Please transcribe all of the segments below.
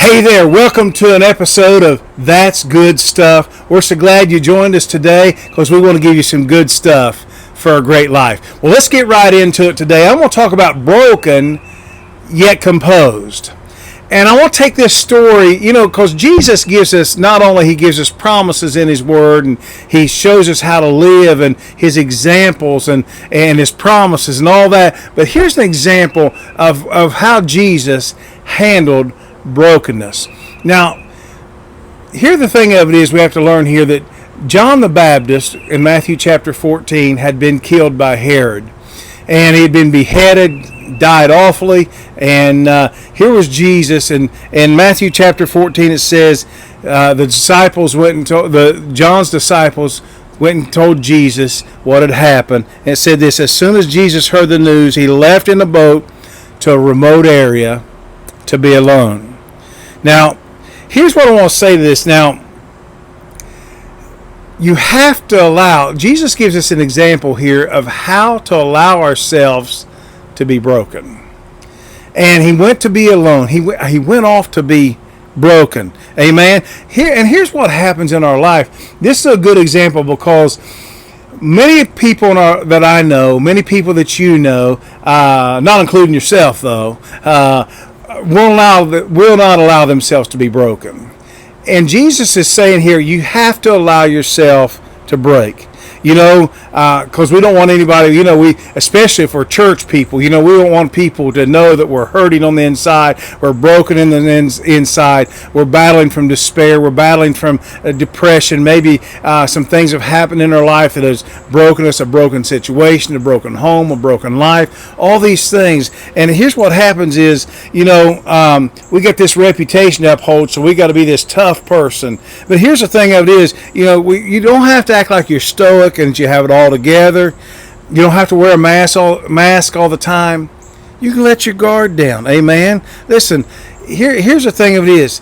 Hey there, welcome to an episode of That's Good Stuff. We're so glad you joined us today because we want to give you some good stuff for a great life. Well, let's get right into it today. I'm going to talk about broken yet composed. And I want to take this story, because Jesus gives us, not only he gives us promises in his word and he shows us how to live and his examples and his promises and all that, but here's an example of how Jesus handled brokenness. Now, here the thing of it is we have to learn here that John the Baptist in Matthew chapter 14 had been killed by Herod. And he had been beheaded, died awfully, and here was Jesus. And in Matthew chapter 14 it says the disciples went and told, John's disciples went and told Jesus what had happened. And it said this: as soon as Jesus heard the news, he left in a boat to a remote area to be alone. Now, here's what I want to say to this. Now, you have to allow, Jesus gives us an example here of how to allow ourselves to be broken. And he went to be alone. He went off to be broken. Amen. Here's what happens in our life. This is a good example because many people that I know, many people that you know, not including yourself though, will not allow themselves to be broken. And Jesus is saying here, you have to allow yourself to break. Because we don't want anybody, especially for church people, we don't want people to know that we're hurting on the inside, we're broken in the inside, we're battling from despair, we're battling from depression, maybe some things have happened in our life that has broken us, a broken situation, a broken home, a broken life, all these things. And here's what happens is, we get this reputation to uphold, so we got to be this tough person. But here's the thing of it is, you don't have to act like you're stoic and you have it all together. You don't have to wear a mask all the time. You can let your guard down. Amen. Listen, here's the thing of it is,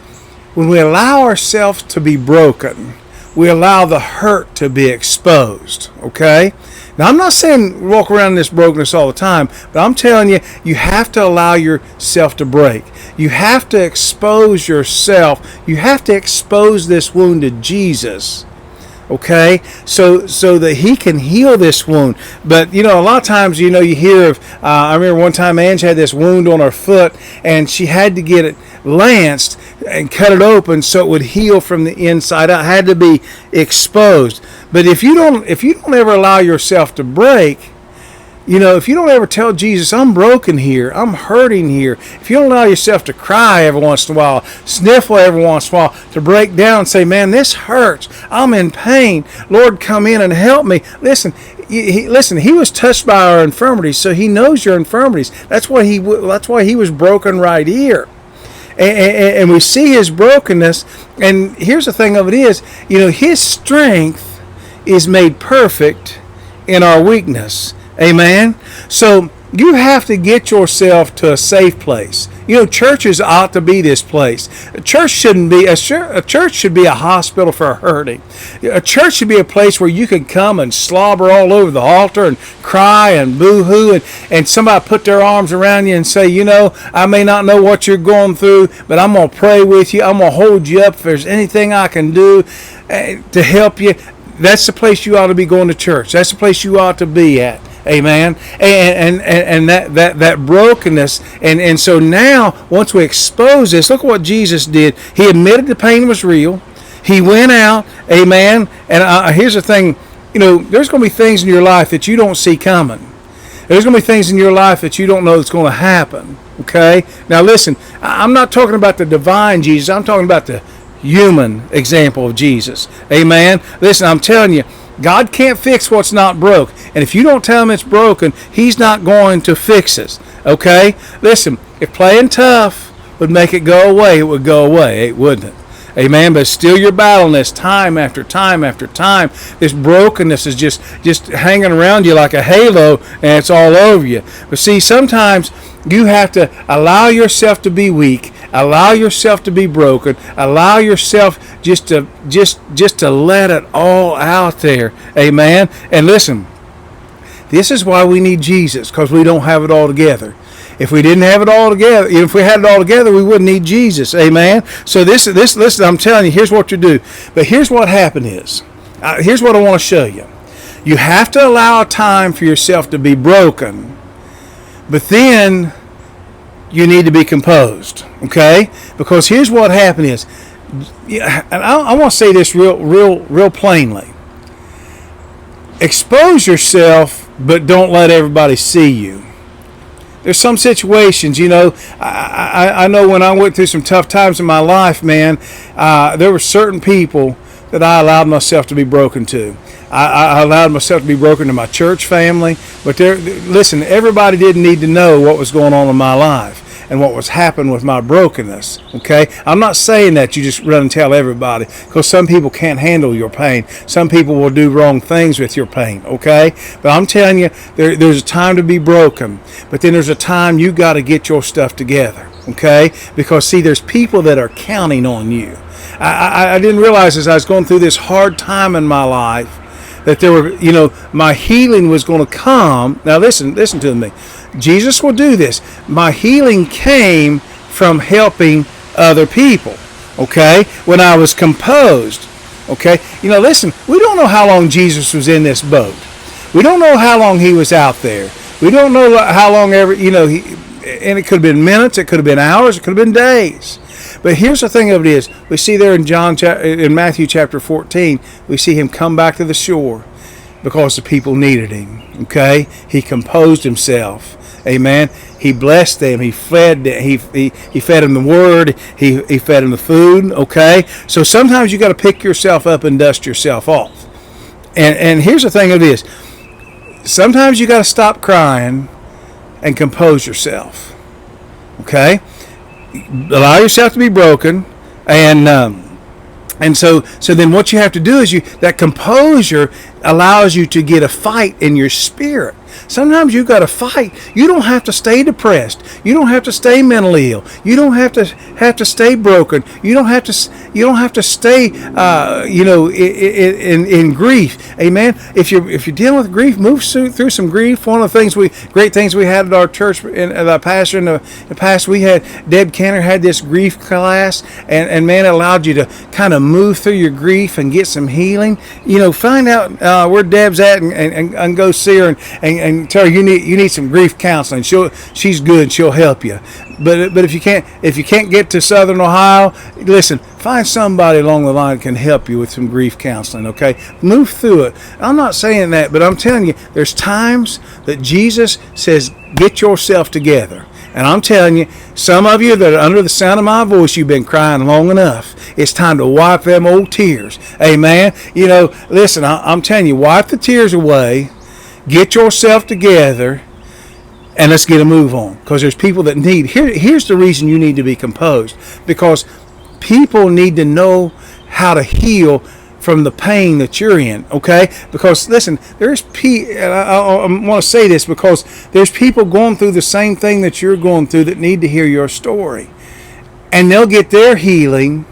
when we allow ourselves to be broken, we allow the hurt to be exposed. Okay? Now, I'm not saying walk around in this brokenness all the time, but I'm telling you, you have to allow yourself to break. You have to expose yourself. You have to expose this wound to Jesus. Okay, so that he can heal this wound. But a lot of times, you hear of. I remember one time Ange had this wound on her foot, and she had to get it lanced and cut it open so it would heal from the inside out. It had to be exposed. But if you don't ever allow yourself to break, if you don't ever tell Jesus, I'm broken here, I'm hurting here, if you don't allow yourself to cry every once in a while, sniffle every once in a while, to break down and say, man, this hurts, I'm in pain, Lord, come in and help me. Listen, he was touched by our infirmities, so he knows your infirmities. That's why he was broken right here. And we see his brokenness, and here's the thing of it is, his strength is made perfect in our weakness. Amen. So you have to get yourself to a safe place. Churches ought to be this place. A church shouldn't be a church should be a hospital for hurting. A church should be a place where you can come and slobber all over the altar and cry and boo-hoo and somebody put their arms around you and say, I may not know what you're going through, but I'm going to pray with you. I'm going to hold you up if there's anything I can do to help you. That's the place you ought to be going to church. That's the place you ought to be at. Amen. And that brokenness. And so now, once we expose this, look what Jesus did. He admitted the pain was real. He went out. Amen. And here's the thing. There's going to be things in your life that you don't see coming. There's going to be things in your life that you don't know that's going to happen. Okay? Now listen, I'm not talking about the divine Jesus. I'm talking about the human example of Jesus. Amen. Listen, I'm telling you, God can't fix what's not broke. And if you don't tell him it's broken, he's not going to fix it. Okay? Listen, if playing tough would make it go away, it would go away, wouldn't it? Amen. But still you're battling this time after time after time. This brokenness is just hanging around you like a halo, and it's all over you. But see, sometimes you have to allow yourself to be weak, allow yourself to be broken, allow yourself just to let it all out there. Amen. And listen, this is why we need Jesus, because we don't have it all together. If we didn't have it all together, if we had it all together, we wouldn't need Jesus. Amen. So listen, I'm telling you, here's what you do. But here's what happened is, here's what I want to show you. You have to allow time for yourself to be broken, but then you need to be composed. Okay? Because here's what happened is, and I want to say this real plainly. Expose yourself, but don't let everybody see you. There's some situations, I know when I went through some tough times in my life, man, there were certain people that I allowed myself to be broken to. I allowed myself to be broken to my church family. But listen, everybody didn't need to know what was going on in my life and what was happening with my brokenness. Okay? I'm not saying that you just run and tell everybody, because some people can't handle your pain. Some people will do wrong things with your pain. Okay? But I'm telling you, there's a time to be broken. But then there's a time you got to get your stuff together. Okay? Because see, there's people that are counting on you. I didn't realize as I was going through this hard time in my life that there were, my healing was going to come. Now listen to me. Jesus will do this. My healing came from helping other people. Okay? When I was composed. Okay? Listen, we don't know how long Jesus was in this boat. We don't know how long he was out there. We don't know how long and it could have been minutes, it could have been hours, it could have been days. But here's the thing of it is, we see there in Matthew chapter 14, we see him come back to the shore because the people needed him. Okay? He composed himself. Amen. He blessed them. He fed them the word. He fed them the food. Okay? So sometimes you got to pick yourself up and dust yourself off. And here's the thing of it is, sometimes you got to stop crying and compose yourself. Okay? Allow yourself to be broken, and so then what you have to do is that composure allows you to get a fight in your spirit. Sometimes you got to fight. You don't have to stay depressed. You don't have to stay mentally ill. You don't have to stay broken. You don't have to stay in grief. Amen. If you're dealing with grief, move through some grief. One of the great things we had at our church, and the pastor in the past, we had Deb Canner had this grief class, and man, it allowed you to kind of move through your grief and get some healing. Find out where Deb's at and go see her and tell her you need some grief counseling. She's good. She'll help you. But if you can't get to Southern Ohio, listen, find somebody along the line that can help you with some grief counseling. Okay, move through it. I'm not saying that, but I'm telling you, there's times that Jesus says, get yourself together. And I'm telling you, some of you that are under the sound of my voice, you've been crying long enough. It's time to wipe them old tears. Amen. Listen, I'm telling you, wipe the tears away. Get yourself together, and let's get a move on. Because there's people that need. Here's the reason you need to be composed. Because people need to know how to heal from the pain that you're in. Okay? Because listen, I want to say this because there's people going through the same thing that you're going through that need to hear your story, and they'll get their healing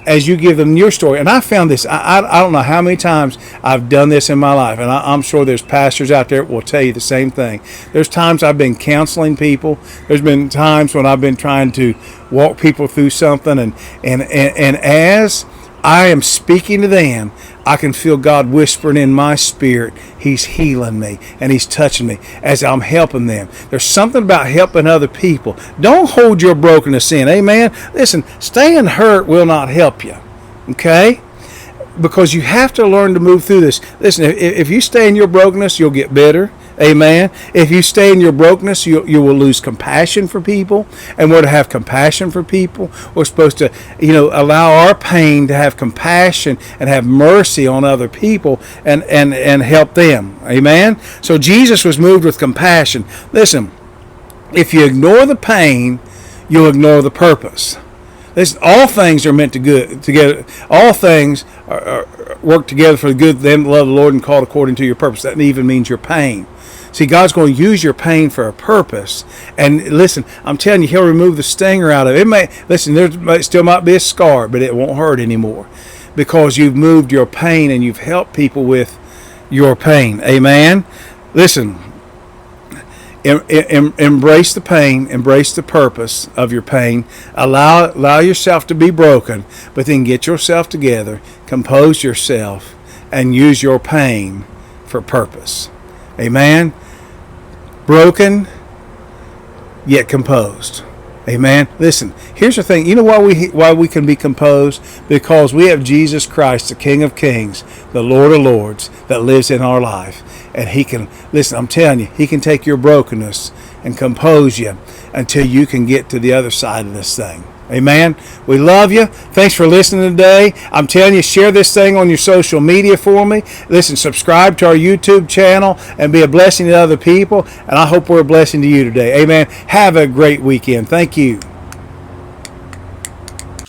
as you give them your story. And I found this, I don't know how many times I've done this in my life, and I'm sure there's pastors out there that will tell you the same thing. There's times I've been counseling people. There's been times when I've been trying to walk people through something, and as I am speaking to them, I can feel God whispering in my spirit, He's healing me and He's touching me as I'm helping them. There's something about helping other people. Don't hold your brokenness in. Amen? Listen, staying hurt will not help you. Okay? Because you have to learn to move through this. Listen, if you stay in your brokenness, you'll get bitter. Amen. If you stay in your brokenness, you will lose compassion for people. And we're to have compassion for people. We're supposed to, allow our pain to have compassion and have mercy on other people and help them. Amen. So Jesus was moved with compassion. Listen, if you ignore the pain, you'll ignore the purpose. Listen, all things are meant to good together. All things work together for the good of them that love the Lord and called according to your purpose. That even means your pain. See, God's going to use your pain for a purpose. And listen, I'm telling you, He'll remove the stinger out of it. There still might be a scar, but it won't hurt anymore because you've moved your pain and you've helped people with your pain. Amen. Listen, Embrace the pain, embrace the purpose of your pain. Allow yourself to be broken, but then get yourself together, compose yourself, and use your pain for purpose. Amen. Broken, yet composed. Amen. Listen, here's the thing. You know why we can be composed? Because we have Jesus Christ, the King of Kings, the Lord of Lords, that lives in our life. And he can, listen, I'm telling you, he can take your brokenness and compose you until you can get to the other side of this thing. Amen. We love you. Thanks for listening today. I'm telling you, share this thing on your social media for me. Listen, subscribe to our YouTube channel and be a blessing to other people. And I hope we're a blessing to you today. Amen. Have a great weekend. Thank you.